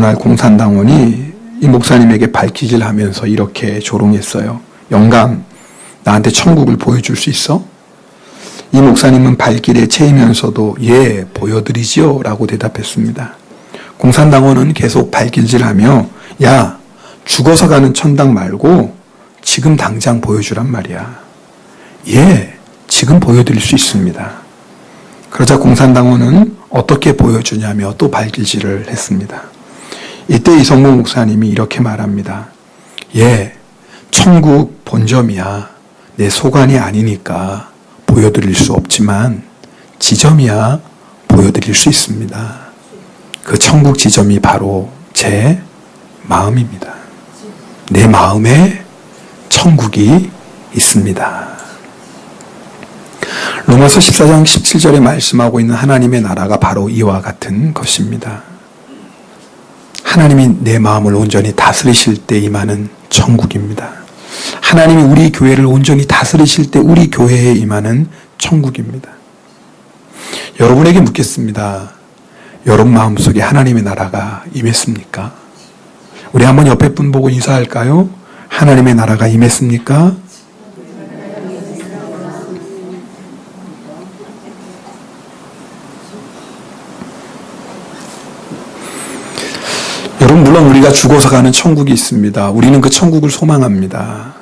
날 공산당원이 이 목사님에게 발기질하면서 이렇게 조롱했어요. 영감, 나한테 천국을 보여줄 수 있어? 이 목사님은 발길에 채이면서도 예, 보여드리지요 라고 대답했습니다. 공산당원은 계속 발길질하며 야, 죽어서 가는 천당 말고 지금 당장 보여주란 말이야. 예, 지금 보여드릴 수 있습니다. 그러자 공산당원은 어떻게 보여주냐며 또 발길질을 했습니다. 이때 이성모 목사님이 이렇게 말합니다. 예, 천국 본점이야. 내 소관이 아니니까 보여드릴 수 없지만 지점이야 보여드릴 수 있습니다. 그 천국 지점이 바로 제 마음입니다. 내 마음에 천국이 있습니다. 로마서 14장 17절에 말씀하고 있는 하나님의 나라가 바로 이와 같은 것입니다. 하나님이 내 마음을 온전히 다스리실 때 임하는 천국입니다. 하나님이 우리 교회를 온전히 다스리실 때 우리 교회에 임하는 천국입니다. 여러분에게 묻겠습니다. 여러분 마음속에 하나님의 나라가 임했습니까? 우리 한번 옆에 분 보고 인사할까요? 하나님의 나라가 임했습니까? 여러분, 물론 우리가 죽어서 가는 천국이 있습니다. 우리는 그 천국을 소망합니다.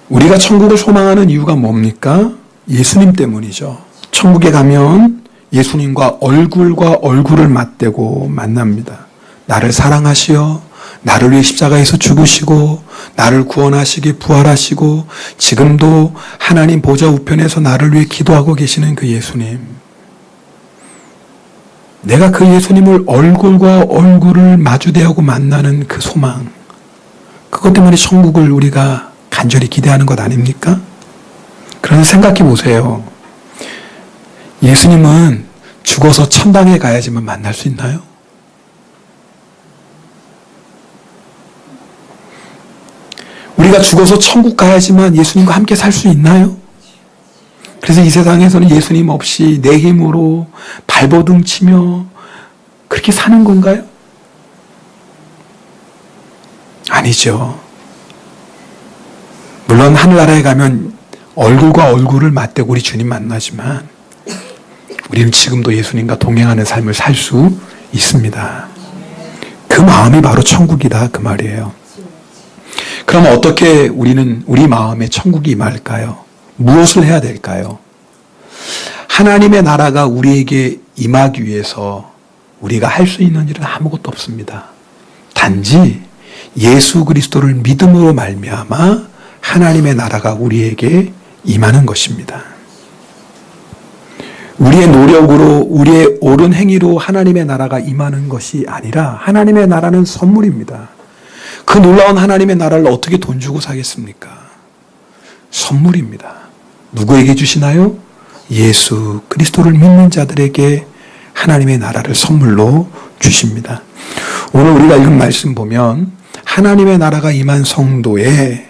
우리가 천국을 소망하는 이유가 뭡니까? 예수님 때문이죠. 천국에 가면 예수님과 얼굴과 얼굴을 맞대고 만납니다. 나를 사랑하시어 나를 위해 십자가에서 죽으시고 나를 구원하시기 부활하시고 지금도 하나님 보좌 우편에서 나를 위해 기도하고 계시는 그 예수님. 내가 그 예수님을 얼굴과 얼굴을 마주대하고 만나는 그 소망, 그것 때문에 천국을 우리가 간절히 기대하는 것 아닙니까? 그런데 생각해 보세요. 예수님은 죽어서 천당에 가야지만 만날 수 있나요? 우리가 죽어서 천국 가야지만 예수님과 함께 살 수 있나요? 그래서 이 세상에서는 예수님 없이 내 힘으로 발버둥 치며 그렇게 사는 건가요? 아니죠. 물론 하늘나라에 가면 얼굴과 얼굴을 맞대고 우리 주님 만나지만 우리는 지금도 예수님과 동행하는 삶을 살 수 있습니다. 그 마음이 바로 천국이다 그 말이에요. 그럼 어떻게 우리는 우리 마음에 천국이 임할까요? 무엇을 해야 될까요? 하나님의 나라가 우리에게 임하기 위해서 우리가 할 수 있는 일은 아무것도 없습니다. 단지 예수 그리스도를 믿음으로 말미암아 하나님의 나라가 우리에게 임하는 것입니다. 우리의 노력으로 우리의 옳은 행위로 하나님의 나라가 임하는 것이 아니라 하나님의 나라는 선물입니다. 그 놀라운 하나님의 나라를 어떻게 돈 주고 사겠습니까? 선물입니다. 누구에게 주시나요? 예수 그리스도를 믿는 자들에게 하나님의 나라를 선물로 주십니다. 오늘 우리가 읽은 말씀 보면 하나님의 나라가 임한 성도의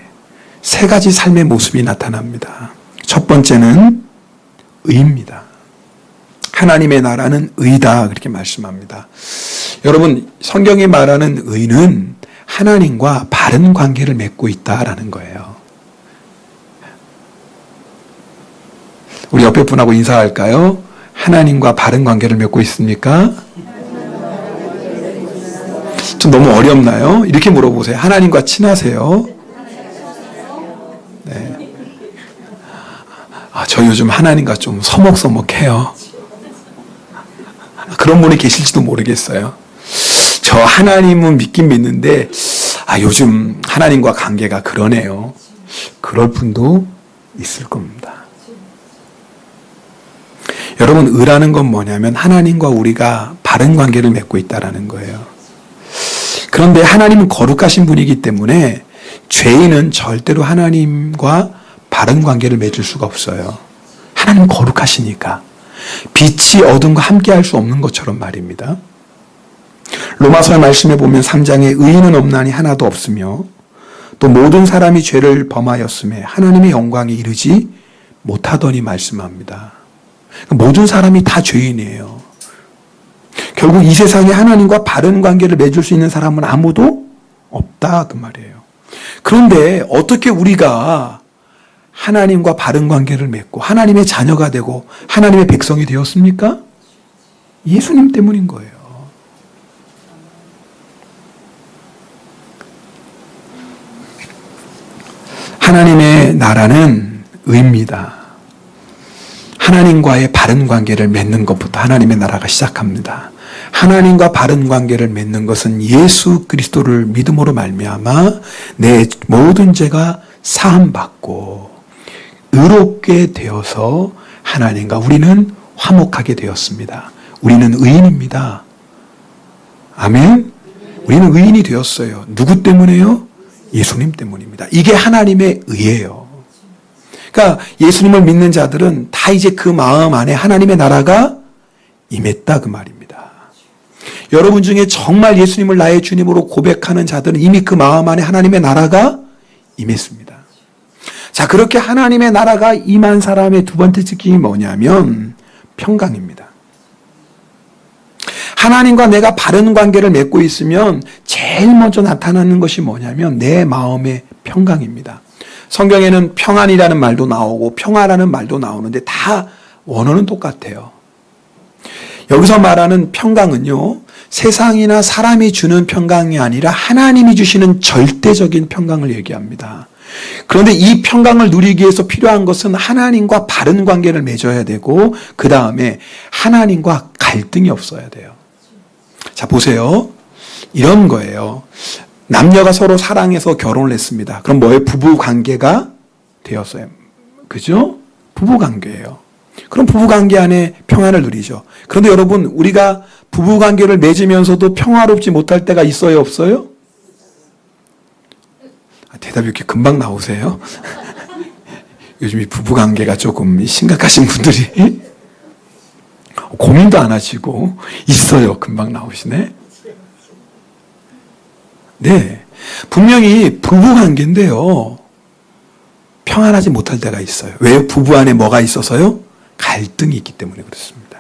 세 가지 삶의 모습이 나타납니다. 첫 번째는 의입니다. 하나님의 나라는 의다 그렇게 말씀합니다. 여러분, 성경이 말하는 의는 하나님과 바른 관계를 맺고 있다라는 거예요. 우리 옆에 분하고 인사할까요? 하나님과 바른 관계를 맺고 있습니까? 좀 너무 어렵나요? 이렇게 물어보세요. 하나님과 친하세요? 네. 저 요즘 하나님과 좀 서먹서먹해요. 그런 분이 계실지도 모르겠어요. 저 하나님은 믿긴 믿는데 요즘 하나님과 관계가 그러네요. 그럴 분도 있을 겁니다. 여러분, 의라는 건 뭐냐면 하나님과 우리가 바른 관계를 맺고 있다는 거예요. 그런데 하나님은 거룩하신 분이기 때문에 죄인은 절대로 하나님과 바른 관계를 맺을 수가 없어요. 하나님은 거룩하시니까. 빛이 어둠과 함께 할 수 없는 것처럼 말입니다. 로마서 말씀에 보면 3장에 의인은 없나니 하나도 없으며 또 모든 사람이 죄를 범하였음에 하나님의 영광에 이르지 못하더니 말씀합니다. 모든 사람이 다 죄인이에요. 결국 이 세상에 하나님과 바른 관계를 맺을 수 있는 사람은 아무도 없다 그 말이에요. 그런데 어떻게 우리가 하나님과 바른 관계를 맺고 하나님의 자녀가 되고 하나님의 백성이 되었습니까? 예수님 때문인 거예요. 하나님의 나라는 의입니다. 하나님과의 바른 관계를 맺는 것부터 하나님의 나라가 시작합니다. 하나님과 바른 관계를 맺는 것은 예수 그리스도를 믿음으로 말미암아 내 모든 죄가 사함받고 의롭게 되어서 하나님과 우리는 화목하게 되었습니다. 우리는 의인입니다. 아멘? 우리는 의인이 되었어요. 누구 때문에요? 예수님 때문입니다. 이게 하나님의 의예요. 그러니까 예수님을 믿는 자들은 다 이제 그 마음 안에 하나님의 나라가 임했다 그 말입니다. 여러분 중에 정말 예수님을 나의 주님으로 고백하는 자들은 이미 그 마음 안에 하나님의 나라가 임했습니다. 자, 그렇게 하나님의 나라가 임한 사람의 두 번째 특징이 뭐냐면 평강입니다. 하나님과 내가 바른 관계를 맺고 있으면 제일 먼저 나타나는 것이 뭐냐면 내 마음의 평강입니다. 성경에는 평안이라는 말도 나오고 평화라는 말도 나오는데 다 원어는 똑같아요. 여기서 말하는 평강은요, 세상이나 사람이 주는 평강이 아니라 하나님이 주시는 절대적인 평강을 얘기합니다. 그런데 이 평강을 누리기 위해서 필요한 것은 하나님과 바른 관계를 맺어야 되고 그 다음에 하나님과 갈등이 없어야 돼요. 자, 보세요. 이런 거예요. 남녀가 서로 사랑해서 결혼을 했습니다. 그럼 뭐예요? 부부 관계가 되었어요. 그죠? 부부 관계예요. 그럼 부부 관계 안에 평안을 누리죠. 그런데 여러분, 우리가 부부 관계를 맺으면서도 평화롭지 못할 때가 있어요, 없어요? 대답이 이렇게 금방 나오세요? 요즘 이 부부 관계가 조금 심각하신 분들이 고민도 안 하시고 있어요. 금방 나오시네. 네, 분명히 부부 관계인데요, 평안하지 못할 때가 있어요. 왜요? 부부 안에 뭐가 있어서요? 갈등이 있기 때문에 그렇습니다.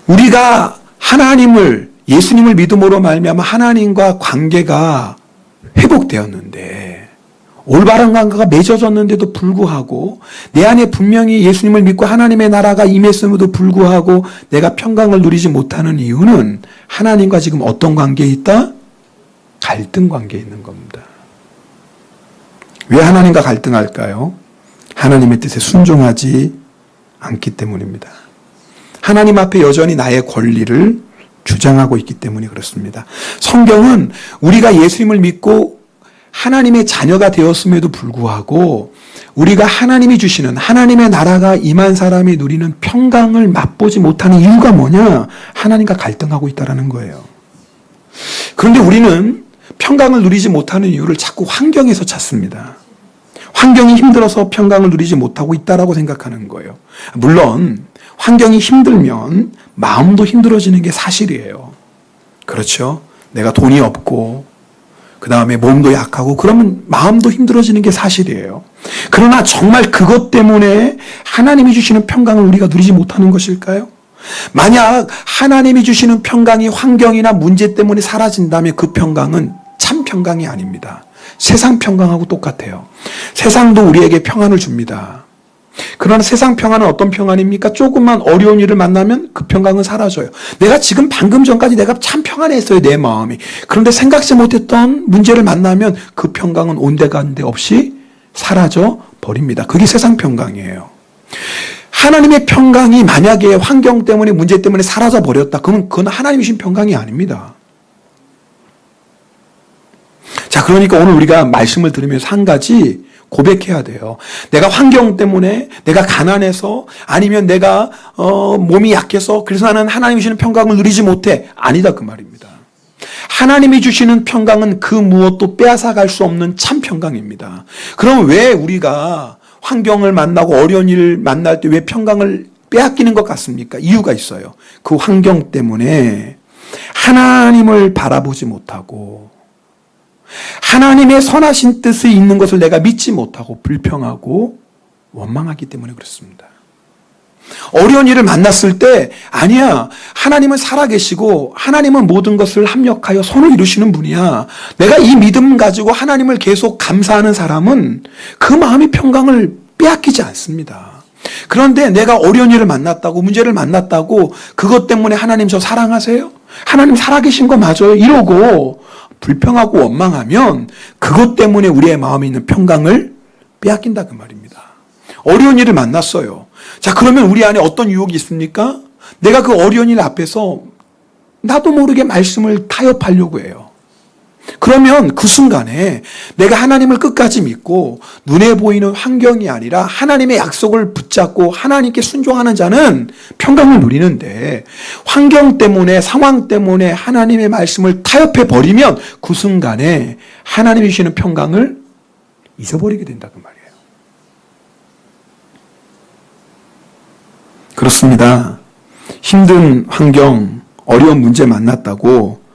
우리가 하나님을, 예수님을 믿음으로 말미암아 하나님과 관계가 회복되었는데, 올바른 관계가 맺어졌는데도 불구하고 내 안에 분명히 예수님을 믿고 하나님의 나라가 임했음에도 불구하고 내가 평강을 누리지 못하는 이유는 하나님과 지금 어떤 관계에 있다? 갈등 관계에 있는 겁니다. 왜 하나님과 갈등할까요? 하나님의 뜻에 순종하지 않기 때문입니다. 하나님 앞에 여전히 나의 권리를 주장하고 있기 때문에 그렇습니다. 성경은 우리가 예수님을 믿고 하나님의 자녀가 되었음에도 불구하고 우리가 하나님이 주시는 하나님의 나라가 임한 사람이 누리는 평강을 맛보지 못하는 이유가 뭐냐? 하나님과 갈등하고 있다는 거예요. 그런데 우리는 평강을 누리지 못하는 이유를 자꾸 환경에서 찾습니다. 환경이 힘들어서 평강을 누리지 못하고 있다고 생각하는 거예요. 물론 환경이 힘들면 마음도 힘들어지는 게 사실이에요. 그렇죠? 내가 돈이 없고 그 다음에 몸도 약하고 그러면 마음도 힘들어지는 게 사실이에요. 그러나 정말 그것 때문에 하나님이 주시는 평강을 우리가 누리지 못하는 것일까요? 만약 하나님이 주시는 평강이 환경이나 문제 때문에 사라진다면 그 평강은 참 평강이 아닙니다. 세상 평강하고 똑같아요. 세상도 우리에게 평안을 줍니다. 그러나 세상 평안은 어떤 평안입니까? 조금만 어려운 일을 만나면 그 평강은 사라져요. 내가 지금 방금 전까지 내가 참 평안했어요, 내 마음이. 그런데 생각지 못했던 문제를 만나면 그 평강은 온데간데 없이 사라져 버립니다. 그게 세상 평강이에요. 하나님의 평강이 만약에 환경 때문에 문제 때문에 사라져 버렸다. 그러면 그건 하나님이 주신 평강이 아닙니다. 자, 그러니까 오늘 우리가 말씀을 들으면서 한 가지 고백해야 돼요. 내가 환경 때문에, 내가 가난해서, 아니면 내가 몸이 약해서 그래서 나는 하나님이 주시는 평강을 누리지 못해. 아니다 그 말입니다. 하나님이 주시는 평강은 그 무엇도 빼앗아갈 수 없는 참 평강입니다. 그럼 왜 우리가 환경을 만나고 어려운 일을 만날 때 왜 평강을 빼앗기는 것 같습니까? 이유가 있어요. 그 환경 때문에 하나님을 바라보지 못하고 하나님의 선하신 뜻이 있는 것을 내가 믿지 못하고 불평하고 원망하기 때문에 그렇습니다. 어려운 일을 만났을 때 아니야, 하나님은 살아계시고 하나님은 모든 것을 합력하여 선을 이루시는 분이야. 내가 이 믿음 가지고 하나님을 계속 감사하는 사람은 그 마음의 평강을 빼앗기지 않습니다. 그런데 내가 어려운 일을 만났다고, 문제를 만났다고 그것 때문에 하나님 저 사랑하세요? 하나님 살아계신 거 맞아요? 이러고 불평하고 원망하면 그것 때문에 우리의 마음에 있는 평강을 빼앗긴다 그 말입니다. 어려운 일을 만났어요. 자, 그러면 우리 안에 어떤 유혹이 있습니까? 내가 그 어려운 일 앞에서 나도 모르게 말씀을 타협하려고 해요. 그러면 그 순간에 내가 하나님을 끝까지 믿고 눈에 보이는 환경이 아니라 하나님의 약속을 붙잡고 하나님께 순종하는 자는 평강을 누리는데, 환경 때문에, 상황 때문에 하나님의 말씀을 타협해 버리면 그 순간에 하나님이 주시는 평강을 잊어버리게 된다 그 말이에요. 그렇습니다. 힘든 환경, 어려운 문제 만났다고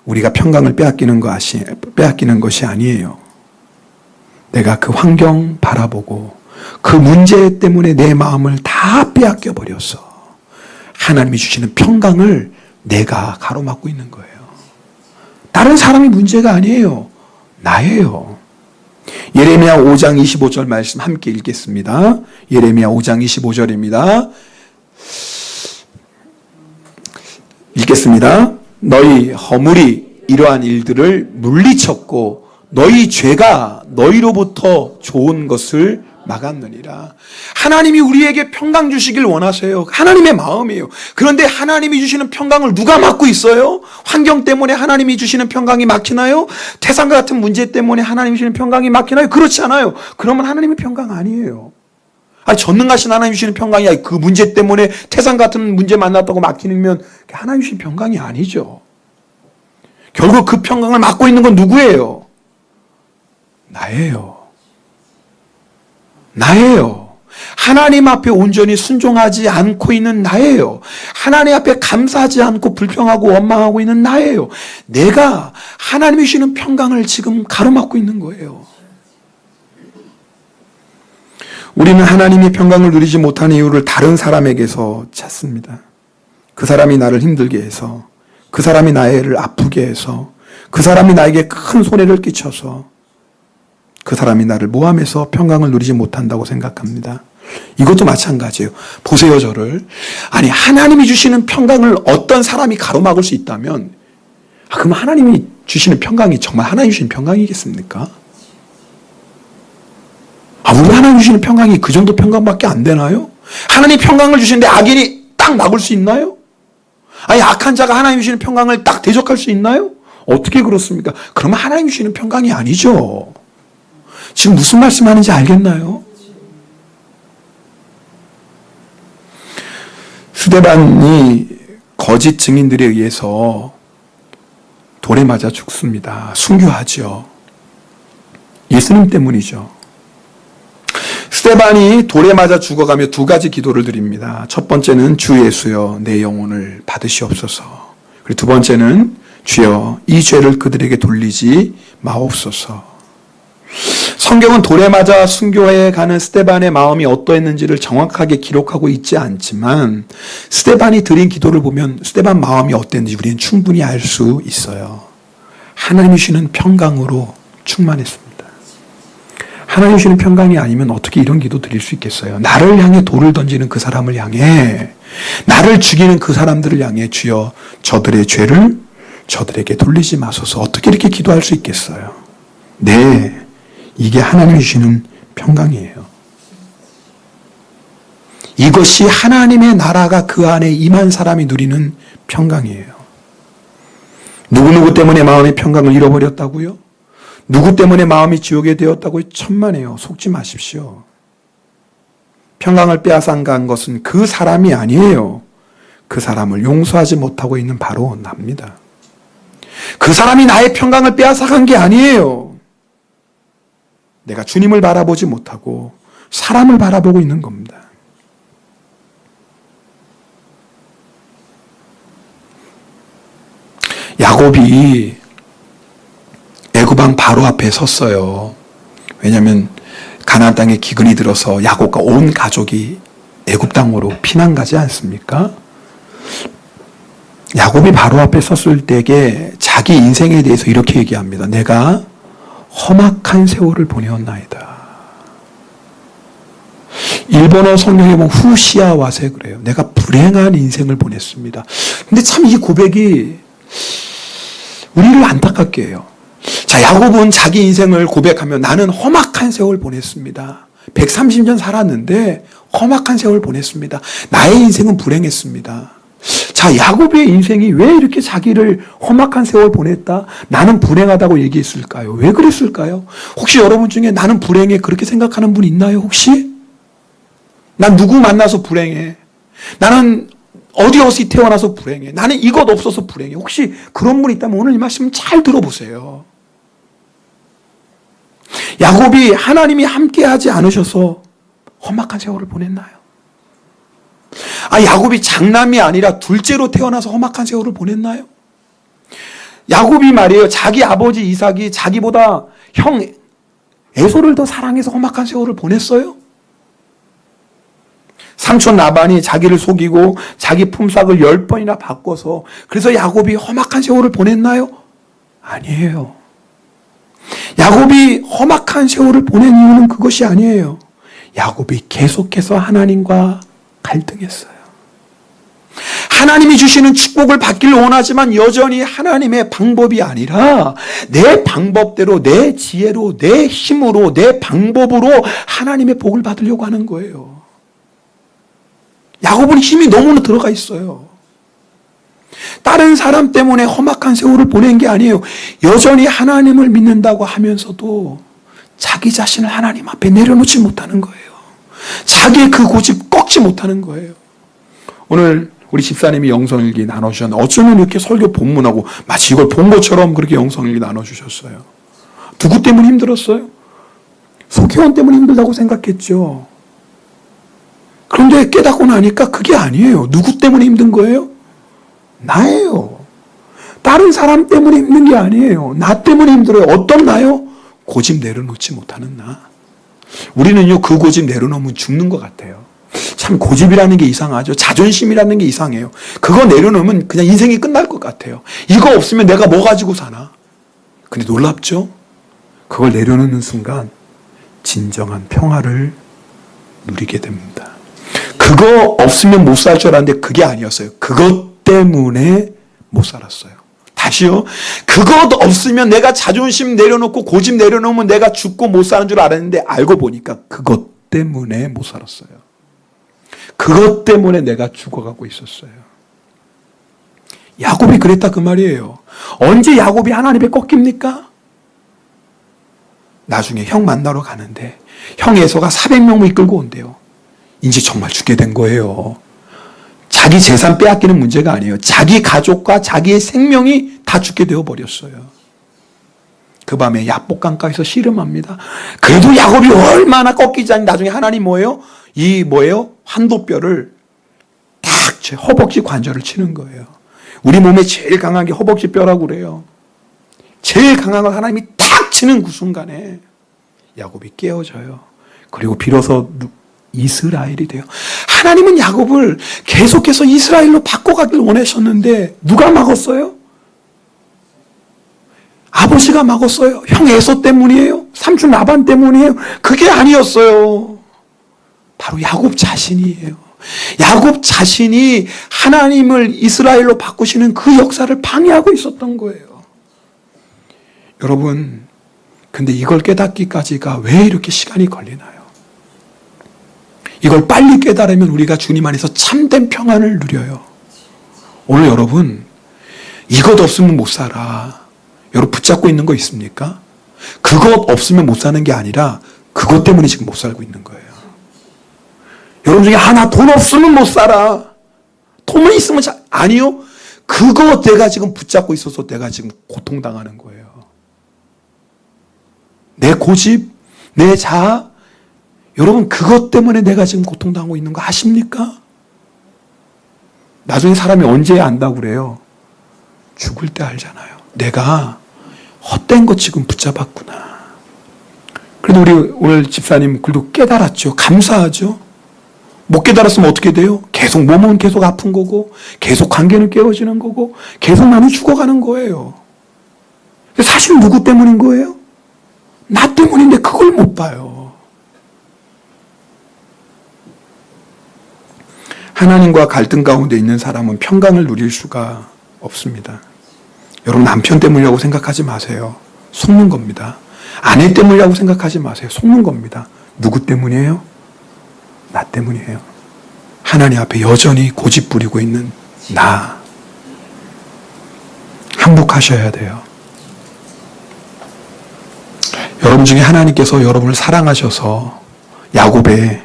우리가 평강을 빼앗기는 것이 아니에요. 내가 그 환경 바라보고 그 문제 때문에 내 마음을 다 빼앗겨 버려서 하나님이 주시는 평강을 내가 가로막고 있는 거예요. 다른 사람이 문제가 아니에요. 나예요. 예레미야 5장 25절 말씀 함께 읽겠습니다. 예레미야 5장 25절입니다. 읽겠습니다. 너희 허물이 이러한 일들을 물리쳤고 너희 죄가 너희로부터 좋은 것을 막았느니라. 하나님이 우리에게 평강 주시길 원하세요. 하나님의 마음이에요. 그런데 하나님이 주시는 평강을 누가 막고 있어요? 환경 때문에 하나님이 주시는 평강이 막히나요? 태산과 같은 문제 때문에 하나님이 주시는 평강이 막히나요? 그렇지 않아요. 그러면 하나님의 평강 아니에요. 아니, 전능하신 하나님 주시는 평강이 그 문제 때문에 태산 같은 문제 만났다고 막히면 하나님 주신 평강이 아니죠. 결국 그 평강을 막고 있는 건 누구예요? 나예요. 나예요. 하나님 앞에 온전히 순종하지 않고 있는 나예요. 하나님 앞에 감사하지 않고 불평하고 원망하고 있는 나예요. 내가 하나님이 주시는 평강을 지금 가로막고 있는 거예요. 우리는 하나님의 평강을 누리지 못하는 이유를 다른 사람에게서 찾습니다. 그 사람이 나를 힘들게 해서, 그 사람이 나를 아프게 해서, 그 사람이 나에게 큰 손해를 끼쳐서 그 사람이 나를 모함해서 평강을 누리지 못한다고 생각합니다. 이것도 마찬가지예요. 보세요, 저를. 아니, 하나님이 주시는 평강을 어떤 사람이 가로막을 수 있다면, 그럼 하나님이 주시는 평강이 정말 하나님이 주시는 평강이겠습니까? 우리 하나님 주시는 평강이 그 정도 평강밖에 안 되나요? 하나님 평강을 주시는데 악인이 딱 막을 수 있나요? 아니, 악한 자가 하나님 주시는 평강을 딱 대적할 수 있나요? 어떻게 그렇습니까? 그러면 하나님 주시는 평강이 아니죠. 지금 무슨 말씀하는지 알겠나요? 스데반이 거짓 증인들에 의해서 돌에 맞아 죽습니다. 순교하죠. 예수님 때문이죠. 스데반이 돌에 맞아 죽어가며 두 가지 기도를 드립니다. 첫 번째는 주 예수여 내 영혼을 받으시옵소서. 그리고 두 번째는 주여 이 죄를 그들에게 돌리지 마옵소서. 성경은 돌에 맞아 순교해 가는 스데반의 마음이 어떠했는지를 정확하게 기록하고 있지 않지만 스데반이 드린 기도를 보면 스데반 마음이 어땠는지 우리는 충분히 알 수 있어요. 하나님이 주시는 평강으로 충만했습니다. 하나님 주시는 평강이 아니면 어떻게 이런 기도 드릴 수 있겠어요? 나를 향해 돌을 던지는 그 사람을 향해, 나를 죽이는 그 사람들을 향해 주여 저들의 죄를 저들에게 돌리지 마소서. 어떻게 이렇게 기도할 수 있겠어요? 네, 이게 하나님이 주시는 평강이에요. 이것이 하나님의 나라가 그 안에 임한 사람이 누리는 평강이에요. 누구누구 때문에 마음의 평강을 잃어버렸다고요? 누구 때문에 마음이 지옥에 되었다고? 천만에요. 속지 마십시오. 평강을 빼앗아간 것은 그 사람이 아니에요. 그 사람을 용서하지 못하고 있는 바로 납니다. 그 사람이 나의 평강을 빼앗아간 게 아니에요. 내가 주님을 바라보지 못하고 사람을 바라보고 있는 겁니다. 야곱이 애굽왕 바로 앞에 섰어요. 왜냐하면 가나안 땅에 기근이 들어서 야곱과 온 가족이 애굽 땅으로 피난 가지 않습니까? 야곱이 바로 앞에 섰을 때에 자기 인생에 대해서 이렇게 얘기합니다. 내가 험악한 세월을 보내었나이다. 일본어 성경에 보면 후시아 와세 그래요. 내가 불행한 인생을 보냈습니다. 근데 참 이 고백이 우리를 안타깝게 해요. 자, 야곱은 자기 인생을 고백하며 나는 험악한 세월 보냈습니다. 130년 살았는데 험악한 세월 보냈습니다. 나의 인생은 불행했습니다. 자, 야곱의 인생이 왜 이렇게 자기를 험악한 세월 보냈다? 나는 불행하다고 얘기했을까요? 왜 그랬을까요? 혹시 여러분 중에 나는 불행해 그렇게 생각하는 분 있나요? 혹시? 난 누구 만나서 불행해. 나는 어디 태어나서 불행해. 나는 이것 없어서 불행해. 혹시 그런 분 있다면 오늘 이 말씀 잘 들어보세요. 야곱이 하나님이 함께하지 않으셔서 험악한 세월을 보냈나요? 야곱이 장남이 아니라 둘째로 태어나서 험악한 세월을 보냈나요? 야곱이 말이에요. 자기 아버지 이삭이 자기보다 형 에서를 더 사랑해서 험악한 세월을 보냈어요? 삼촌 라반이 자기를 속이고 자기 품삯을 10번이나 바꿔서 그래서 야곱이 험악한 세월을 보냈나요? 아니에요. 야곱이 험악한 세월을 보낸 이유는 그것이 아니에요. 야곱이 계속해서 하나님과 갈등했어요. 하나님이 주시는 축복을 받기를 원하지만 여전히 하나님의 방법이 아니라 내 방법대로, 내 지혜로, 내 힘으로, 내 방법으로 하나님의 복을 받으려고 하는 거예요. 야곱은 힘이 너무나 들어가 있어요. 다른 사람 때문에 험악한 세월을 보낸 게 아니에요. 여전히 하나님을 믿는다고 하면서도 자기 자신을 하나님 앞에 내려놓지 못하는 거예요. 자기의 그 고집 꺾지 못하는 거예요. 오늘 우리 집사님이 영성일기 나눠주셨는데 어쩌면 이렇게 설교 본문하고 마치 이걸 본 것처럼 그렇게 영성일기 나눠주셨어요. 누구 때문에 힘들었어요? 속회원 때문에 힘들다고 생각했죠. 그런데 깨닫고 나니까 그게 아니에요. 누구 때문에 힘든 거예요? 나예요. 다른 사람 때문에 힘든 게 아니에요. 나 때문에 힘들어요. 어떤 나요? 고집 내려놓지 못하는 나. 우리는요, 그 고집 내려놓으면 죽는 것 같아요. 참 고집이라는 게 이상하죠. 자존심이라는 게 이상해요. 그거 내려놓으면 그냥 인생이 끝날 것 같아요. 이거 없으면 내가 뭐 가지고 사나? 근데 놀랍죠? 그걸 내려놓는 순간 진정한 평화를 누리게 됩니다. 그거 없으면 못 살 줄 알았는데 그게 아니었어요. 그것 때문에 못 살았어요. 다시요. 그것 없으면 내가 자존심 내려놓고 고집 내려놓으면 내가 죽고 못 사는 줄 알았는데 알고 보니까 그것 때문에 못 살았어요. 그것 때문에 내가 죽어가고 있었어요. 야곱이 그랬다 그 말이에요. 언제 야곱이 하나님에 꺾입니까? 나중에 형 만나러 가는데 형 에서가 400명을 이끌고 온대요. 이제 정말 죽게 된 거예요. 자기 재산 빼앗기는 문제가 아니에요. 자기 가족과 자기의 생명이 다 죽게 되어버렸어요. 그 밤에 야복강가에서 씨름합니다. 그래도 야곱이 얼마나 꺾이지 않니 나중에 하나님 뭐예요? 환도뼈를 딱 제 허벅지 관절을 치는 거예요. 우리 몸에 제일 강한 게 허벅지 뼈라고 그래요. 제일 강한 걸 하나님이 딱 치는 그 순간에 야곱이 깨어져요. 그리고 비로소 이스라엘이 돼요. 하나님은 야곱을 계속해서 이스라엘로 바꿔가길 원하셨는데 누가 막았어요? 아버지가 막았어요. 형 에서 때문이에요? 삼촌 라반 때문이에요? 그게 아니었어요. 바로 야곱 자신이에요. 야곱 자신이 하나님을 이스라엘로 바꾸시는 그 역사를 방해하고 있었던 거예요. 여러분, 근데 이걸 깨닫기까지가 왜 이렇게 시간이 걸리나요? 이걸 빨리 깨달으면 우리가 주님 안에서 참된 평안을 누려요. 오늘 여러분, 이것 없으면 못 살아. 여러분 붙잡고 있는 거 있습니까? 그것 없으면 못 사는 게 아니라 그것 때문에 지금 못 살고 있는 거예요. 여러분 중에 하나 돈 없으면 못 살아. 돈만 있으면 아니요. 그거 내가 지금 붙잡고 있어서 내가 지금 고통당하는 거예요. 내 고집, 내 자아, 여러분 그것 때문에 내가 지금 고통당하고 있는 거 아십니까? 나중에 사람이 언제 안다고 그래요? 죽을 때 알잖아요. 내가 헛된 거 지금 붙잡았구나. 그래도 우리 오늘 집사님 그래도 깨달았죠. 감사하죠. 못 깨달았으면 어떻게 돼요? 계속 몸은 계속 아픈 거고, 계속 관계는 깨어지는 거고, 계속 나는 죽어가는 거예요. 사실 누구 때문인 거예요? 나 때문인데 그걸 못 봐요. 하나님과 갈등 가운데 있는 사람은 평강을 누릴 수가 없습니다. 여러분, 남편 때문이라고 생각하지 마세요. 속는 겁니다. 아내 때문이라고 생각하지 마세요. 속는 겁니다. 누구 때문이에요? 나 때문이에요. 하나님 앞에 여전히 고집 부리고 있는 나. 항복하셔야 돼요. 여러분 중에 하나님께서 여러분을 사랑하셔서 야곱의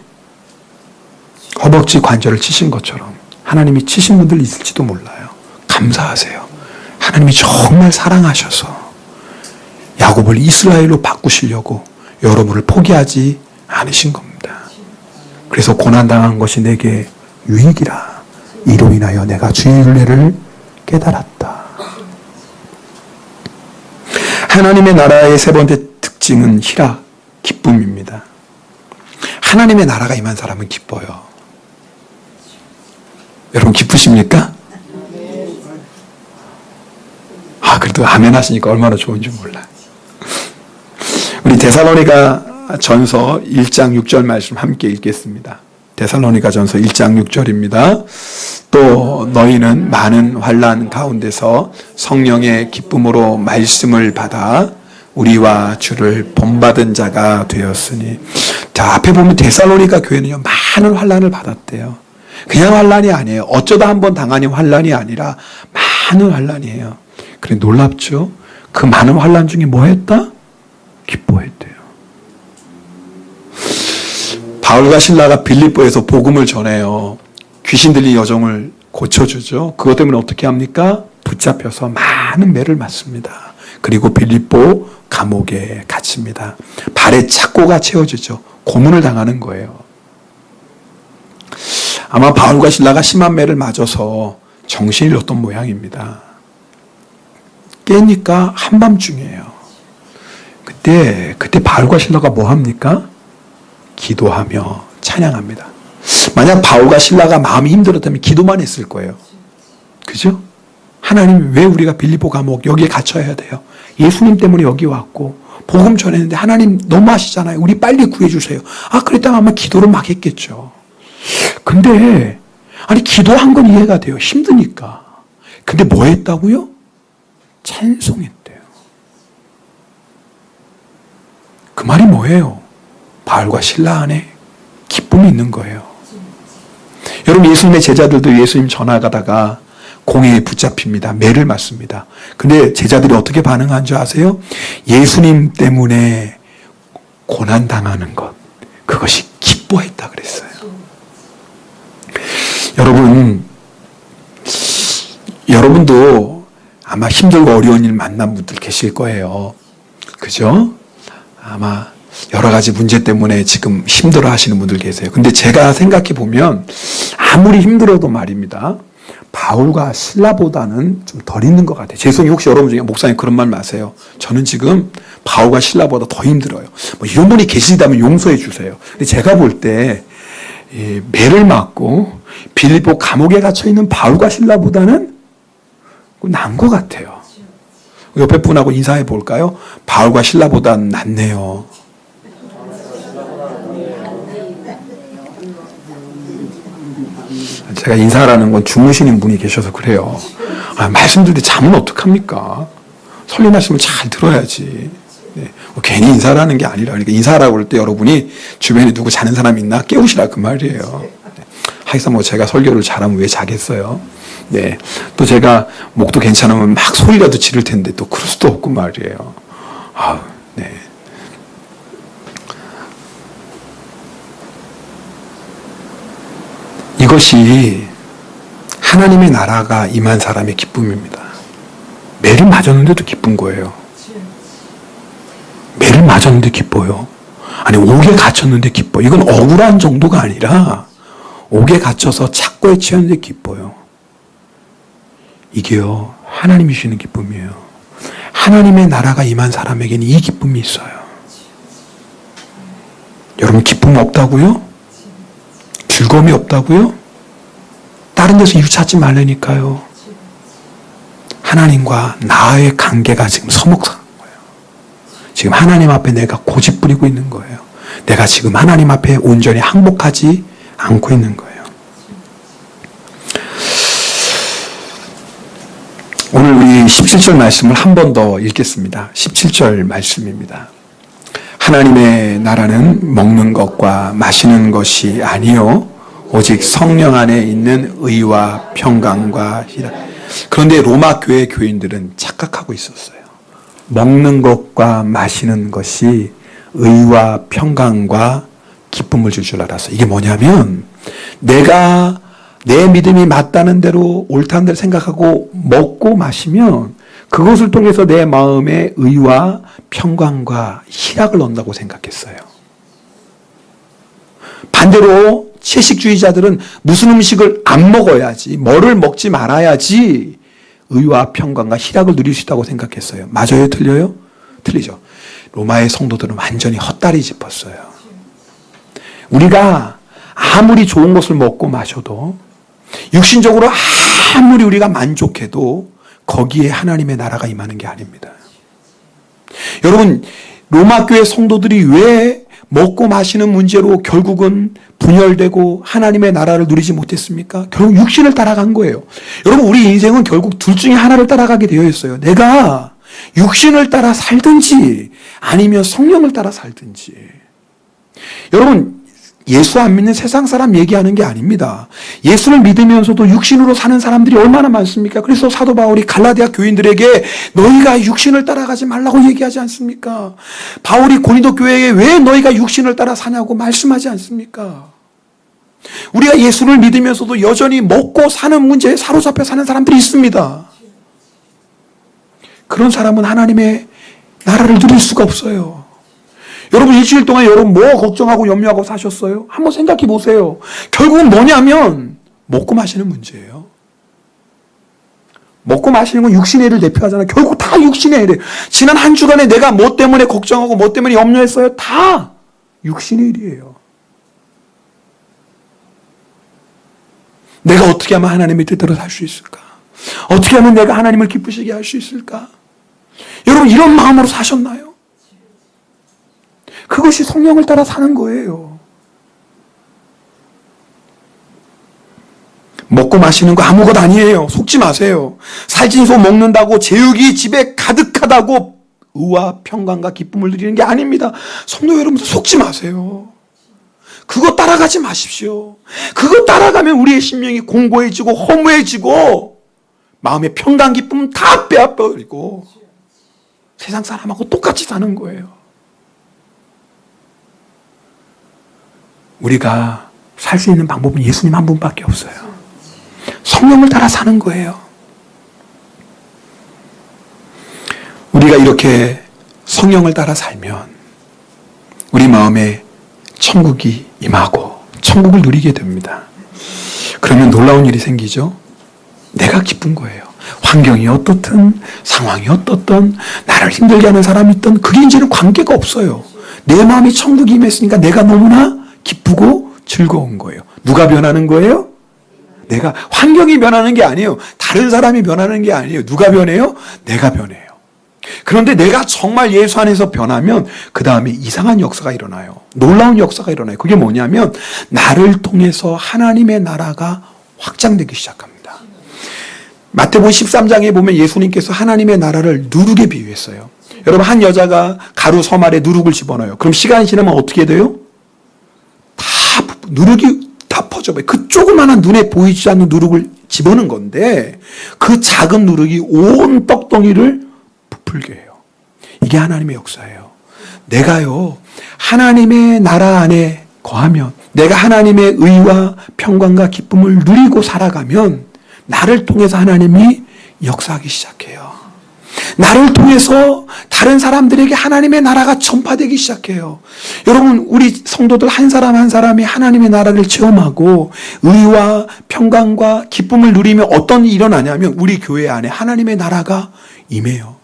허벅지 관절을 치신 것처럼 하나님이 치신 분들 있을지도 몰라요. 감사하세요. 하나님이 정말 사랑하셔서 야곱을 이스라엘로 바꾸시려고 여러분을 포기하지 않으신 겁니다. 그래서 고난당한 것이 내게 유익이라. 이로 인하여 내가 주의 윤례를 깨달았다. 하나님의 나라의 세 번째 특징은 희락, 기쁨입니다. 하나님의 나라가 임한 사람은 기뻐요. 여러분 기쁘십니까? 그래도 아멘 하시니까 얼마나 좋은지 몰라요. 우리 데살로니가 전서 1장 6절 말씀 함께 읽겠습니다. 데살로니가 전서 1장 6절입니다. 또 너희는 많은 환난 가운데서 성령의 기쁨으로 말씀을 받아 우리와 주를 본받은 자가 되었으니. 자, 앞에 보면 데살로니가 교회는요, 많은 환난을 받았대요. 그냥 환난이 아니에요. 어쩌다 한번 당하는 환난이 아니라 많은 환난이에요. 그래, 놀랍죠? 그 많은 환난 중에 뭐 했다? 기뻐했대요. 바울과 신라가 빌립보에서 복음을 전해요. 귀신 들린 여종을 고쳐주죠. 그것 때문에 어떻게 합니까? 붙잡혀서 많은 매를 맞습니다. 그리고 빌립보 감옥에 갇힙니다. 발에 착고가 채워지죠. 고문을 당하는 거예요. 아마 바울과 신라가 심한 매를 맞아서 정신이 잃었던 모양입니다. 깨니까 한밤중이에요. 그때 바울과 신라가 뭐 합니까? 기도하며 찬양합니다. 만약 바울과 신라가 마음이 힘들었다면 기도만 했을 거예요. 그죠? 하나님, 왜 우리가 빌립보 감옥 여기에 갇혀야 돼요? 예수님 때문에 여기 왔고 복음 전했는데 하나님 너무하시잖아요. 우리 빨리 구해주세요. 그랬다면 아마 기도를 막 했겠죠. 근데 기도한 건 이해가 돼요. 힘드니까. 근데 뭐 했다고요? 찬송했대요. 그 말이 뭐예요? 바울과 신라 안에 기쁨이 있는 거예요. 여러분, 예수님의 제자들도 예수님 전화가다가 공회에 붙잡힙니다. 매를 맞습니다. 근데 제자들이 어떻게 반응한 줄 아세요? 예수님 때문에 고난당하는 것, 그것이 기뻐했다 그랬어요. 여러분도 아마 힘들고 어려운 일 만난 분들 계실 거예요. 그죠? 아마 여러 가지 문제 때문에 지금 힘들어 하시는 분들 계세요. 근데 제가 생각해 보면 아무리 힘들어도 말입니다. 바울과 신라보다는 좀 덜 있는 것 같아요. 죄송해요. 혹시 여러분 중에 목사님 그런 말 마세요. 저는 지금 바울과 신라보다 더 힘들어요. 이런 분이 계시다면 용서해 주세요. 근데 제가 볼 때 매를 맞고 빌립보 감옥에 갇혀 있는 바울과 신라보다는 나은 것 같아요. 옆에 분하고 인사해 볼까요? 바울과 신라보다는 낫네요. 제가 인사하라는 건 주무시는 분이 계셔서 그래요. 말씀드릴 때 잠은 어떡합니까? 설리 말씀을 잘 들어야지. 네. 괜히 인사를 게 아니라, 그러니까 인사하라고 그럴 때 여러분이 주변에 누구 자는 사람 있나 깨우시라 그 말이에요. 네. 하여튼 제가 설교를 잘하면 왜 자겠어요? 네. 또 제가 목도 괜찮으면 막 소리라도 지를 텐데 또 그럴 수도 없고 말이에요. 네. 이것이 하나님의 나라가 임한 사람의 기쁨입니다. 매를 맞았는데도 기쁜 거예요. 매를 맞았는데 기뻐요. 옥에 갇혔는데 기뻐. 이건 억울한 정도가 아니라 옥에 갇혀서 착고에 취했는데 기뻐요. 이게요, 하나님이 주시는 기쁨이에요. 하나님의 나라가 임한 사람에게는 이 기쁨이 있어요. 여러분, 기쁨 없다고요? 즐거움이 없다고요? 다른 데서 이유 찾지 말라니까요. 하나님과 나의 관계가 지금 서먹상한 거예요. 지금 하나님 앞에 내가 고집 부리고 있는 거예요. 내가 지금 하나님 앞에 온전히 항복하지 않고 있는 거예요. 오늘 우리 17절 말씀을 한 번 더 읽겠습니다. 17절 말씀입니다. 하나님의 나라는 먹는 것과 마시는 것이 아니요 오직 성령 안에 있는 의와 평강과 희락. 그런데 로마 교회 교인들은 착각하고 있었어요. 먹는 것과 마시는 것이 의와 평강과 기쁨을 줄 줄 알았어요. 이게 뭐냐면 내가 내 믿음이 맞다는 대로 옳다는 대로 생각하고 먹고 마시면 그것을 통해서 내 마음에 의와 평강과 희락을 얻는다고 생각했어요. 반대로 채식주의자들은 무슨 음식을 안 먹어야지, 뭐를 먹지 말아야지 의와 평강과 희락을 누릴 수 있다고 생각했어요. 맞아요? 틀려요? 틀리죠. 로마의 성도들은 완전히 헛다리 짚었어요. 우리가 아무리 좋은 것을 먹고 마셔도 육신적으로 아무리 우리가 만족해도 거기에 하나님의 나라가 임하는 게 아닙니다. 여러분, 로마 교회 성도들이 왜 먹고 마시는 문제로 결국은 분열되고 하나님의 나라를 누리지 못했습니까? 결국 육신을 따라간 거예요. 여러분, 우리 인생은 결국 둘 중에 하나를 따라가게 되어 있어요. 내가 육신을 따라 살든지 아니면 성령을 따라 살든지. 여러분, 예수 안 믿는 세상 사람 얘기하는 게 아닙니다. 예수를 믿으면서도 육신으로 사는 사람들이 얼마나 많습니까? 그래서 사도 바울이 갈라디아 교인들에게 너희가 육신을 따라가지 말라고 얘기하지 않습니까? 바울이 고린도 교회에 왜 너희가 육신을 따라 사냐고 말씀하지 않습니까? 우리가 예수를 믿으면서도 여전히 먹고 사는 문제에 사로잡혀 사는 사람들이 있습니다. 그런 사람은 하나님의 나라를 누릴 수가 없어요. 여러분, 일주일 동안 여러분 뭐 걱정하고 염려하고 사셨어요? 한번 생각해 보세요. 결국은 뭐냐면 먹고 마시는 문제예요. 먹고 마시는 건 육신의 일을 대표하잖아요. 결국 다 육신의 일이에요. 지난 한 주간에 내가 뭐 때문에 걱정하고 뭐 때문에 염려했어요? 다 육신의 일이에요. 내가 어떻게 하면 하나님의 뜻대로 살 수 있을까? 어떻게 하면 내가 하나님을 기쁘시게 할 수 있을까? 여러분, 이런 마음으로 사셨나요? 그것이 성령을 따라 사는 거예요. 먹고 마시는 거 아무것도 아니에요. 속지 마세요. 살찐 소 먹는다고 제육이 집에 가득하다고 의와 평강과 기쁨을 누리는 게 아닙니다. 성도 여러분들 속지 마세요. 그거 따라가지 마십시오. 그거 따라가면 우리의 심령이 공고해지고 허무해지고 마음의 평강 기쁨은 다 빼앗버리고 세상 사람하고 똑같이 사는 거예요. 우리가 살 수 있는 방법은 예수님 한 분밖에 없어요. 성령을 따라 사는 거예요. 우리가 이렇게 성령을 따라 살면 우리 마음에 천국이 임하고 천국을 누리게 됩니다. 그러면 놀라운 일이 생기죠. 내가 기쁜 거예요. 환경이 어떻든 상황이 어떻든 나를 힘들게 하는 사람이 있든 그게 이제는 관계가 없어요. 내 마음이 천국이 임했으니까 내가 너무나 기쁘고 즐거운 거예요. 누가 변하는 거예요? 내가. 환경이 변하는 게 아니에요. 다른 사람이 변하는 게 아니에요. 누가 변해요? 내가 변해요. 그런데 내가 정말 예수 안에서 변하면 그 다음에 이상한 역사가 일어나요. 놀라운 역사가 일어나요. 그게 뭐냐면 나를 통해서 하나님의 나라가 확장되기 시작합니다. 마태복음 13장에 보면 예수님께서 하나님의 나라를 누룩에 비유했어요. 여러분, 한 여자가 가루 섬 아래 누룩을 집어넣어요. 그럼 시간이 지나면 어떻게 돼요? 누룩이 다 퍼져버려요. 그 조그마한 눈에 보이지 않는 누룩을 집어넣은 건데 그 작은 누룩이 온 떡덩이를 부풀게 해요. 이게 하나님의 역사예요. 내가요, 하나님의 나라 안에 거하면, 내가 하나님의 의와 평강과 기쁨을 누리고 살아가면 나를 통해서 하나님이 역사하기 시작해요. 나를 통해서 다른 사람들에게 하나님의 나라가 전파되기 시작해요. 여러분, 우리 성도들 한 사람 한 사람이 하나님의 나라를 체험하고 의와 평강과 기쁨을 누리며 어떤 일이 일어나냐면 우리 교회 안에 하나님의 나라가 임해요.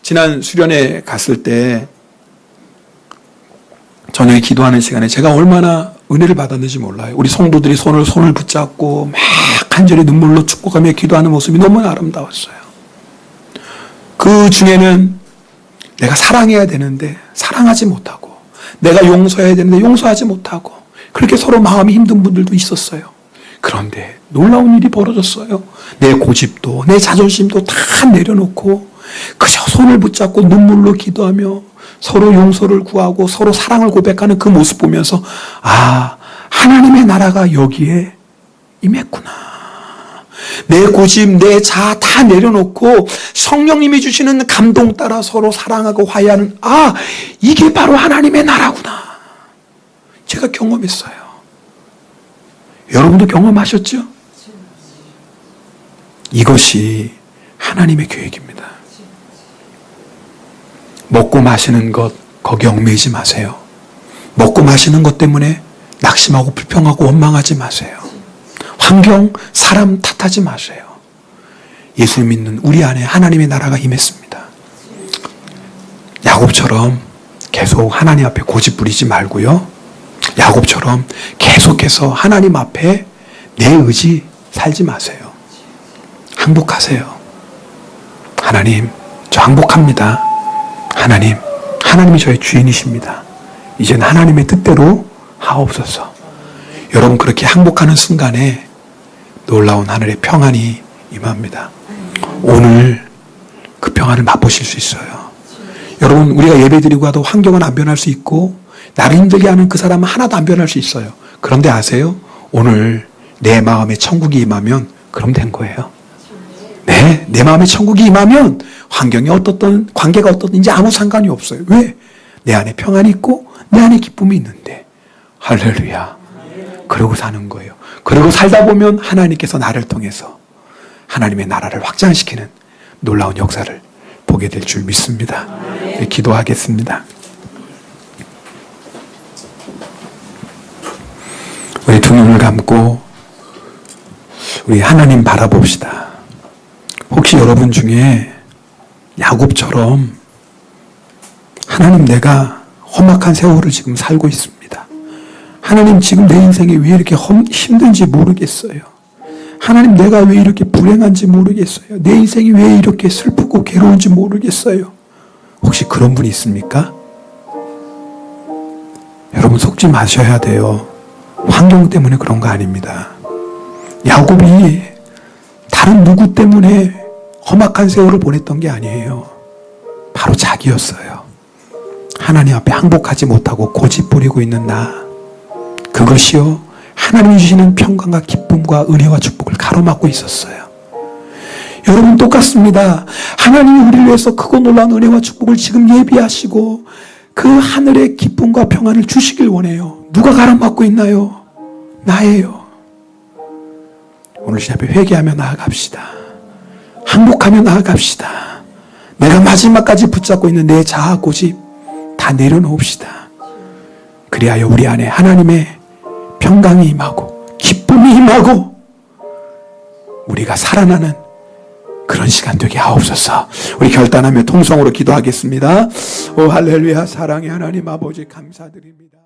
지난 수련회 갔을 때 저녁에 기도하는 시간에 제가 얼마나 은혜를 받았는지 몰라요. 우리 성도들이 손을 붙잡고 막 간절히 눈물로 축복하며 기도하는 모습이 너무 아름다웠어요. 그 중에는 내가 사랑해야 되는데 사랑하지 못하고, 내가 용서해야 되는데 용서하지 못하고, 그렇게 서로 마음이 힘든 분들도 있었어요. 그런데 놀라운 일이 벌어졌어요. 내 고집도 내 자존심도 다 내려놓고 그저 손을 붙잡고 눈물로 기도하며 서로 용서를 구하고 서로 사랑을 고백하는 그 모습 보면서, 아, 하나님의 나라가 여기에 임했구나. 내 고집, 내 자아 다 내려놓고 성령님이 주시는 감동 따라 서로 사랑하고 화해하는, 아, 이게 바로 하나님의 나라구나. 제가 경험했어요. 여러분도 경험하셨죠? 이것이 하나님의 계획입니다. 먹고 마시는 것, 거기 얽매이지 마세요. 먹고 마시는 것 때문에 낙심하고 불평하고 원망하지 마세요. 환경, 사람 탓하지 마세요. 예수 믿는 우리 안에 하나님의 나라가 임했습니다. 야곱처럼 계속 하나님 앞에 고집 부리지 말고요. 야곱처럼 계속해서 하나님 앞에 내 의지 살지 마세요. 항복하세요. 하나님, 저 항복합니다. 하나님이 저의 주인이십니다. 이젠 하나님의 뜻대로 하옵소서. 여러분, 그렇게 항복하는 순간에 놀라운 하늘의 평안이 임합니다. 오늘 그 평안을 맛보실 수 있어요. 여러분, 우리가 예배드리고 가도 환경은 안 변할 수 있고 나를 힘들게 하는 그 사람은 하나도 안 변할 수 있어요. 그런데 아세요? 오늘 내 마음에 천국이 임하면 그럼 된 거예요. 네, 내 마음에 천국이 임하면 환경이 어떻든 관계가 어떻든지 아무 상관이 없어요. 왜? 내 안에 평안이 있고 내 안에 기쁨이 있는데. 할렐루야. 그러고 사는 거예요. 그러고 살다 보면 하나님께서 나를 통해서 하나님의 나라를 확장시키는 놀라운 역사를 보게 될 줄 믿습니다. 네, 기도하겠습니다. 우리 두 눈을 감고 우리 하나님 바라봅시다. 혹시 여러분 중에 야곱처럼 하나님, 내가 험악한 세월을 지금 살고 있습니다. 하나님, 지금 내 인생이 왜 이렇게 힘든지 모르겠어요. 하나님, 내가 왜 이렇게 불행한지 모르겠어요. 내 인생이 왜 이렇게 슬프고 괴로운지 모르겠어요. 혹시 그런 분이 있습니까? 여러분, 속지 마셔야 돼요. 환경 때문에 그런 거 아닙니다. 야곱이 다른 누구 때문에 험악한 세월을 보냈던 게 아니에요. 바로 자기였어요. 하나님 앞에 항복하지 못하고 고집 부리고 있는 나, 그것이요, 하나님이 주시는 평강과 기쁨과 은혜와 축복을 가로막고 있었어요. 여러분, 똑같습니다. 하나님이 우리를 위해서 크고 놀라운 은혜와 축복을 지금 예비하시고 그 하늘의 기쁨과 평안을 주시길 원해요. 누가 가로막고 있나요? 나예요. 오늘 시 앞에 회개하며 나아갑시다. 항복하며 나아갑시다. 내가 마지막까지 붙잡고 있는 내 자아 고집 다 내려놓읍시다. 그리하여 우리 안에 하나님의 평강이 임하고 기쁨이 임하고 우리가 살아나는 그런 시간 되게 하옵소서. 우리 결단하며 통성으로 기도하겠습니다. 오 할렐루야. 사랑의 하나님 아버지 감사드립니다.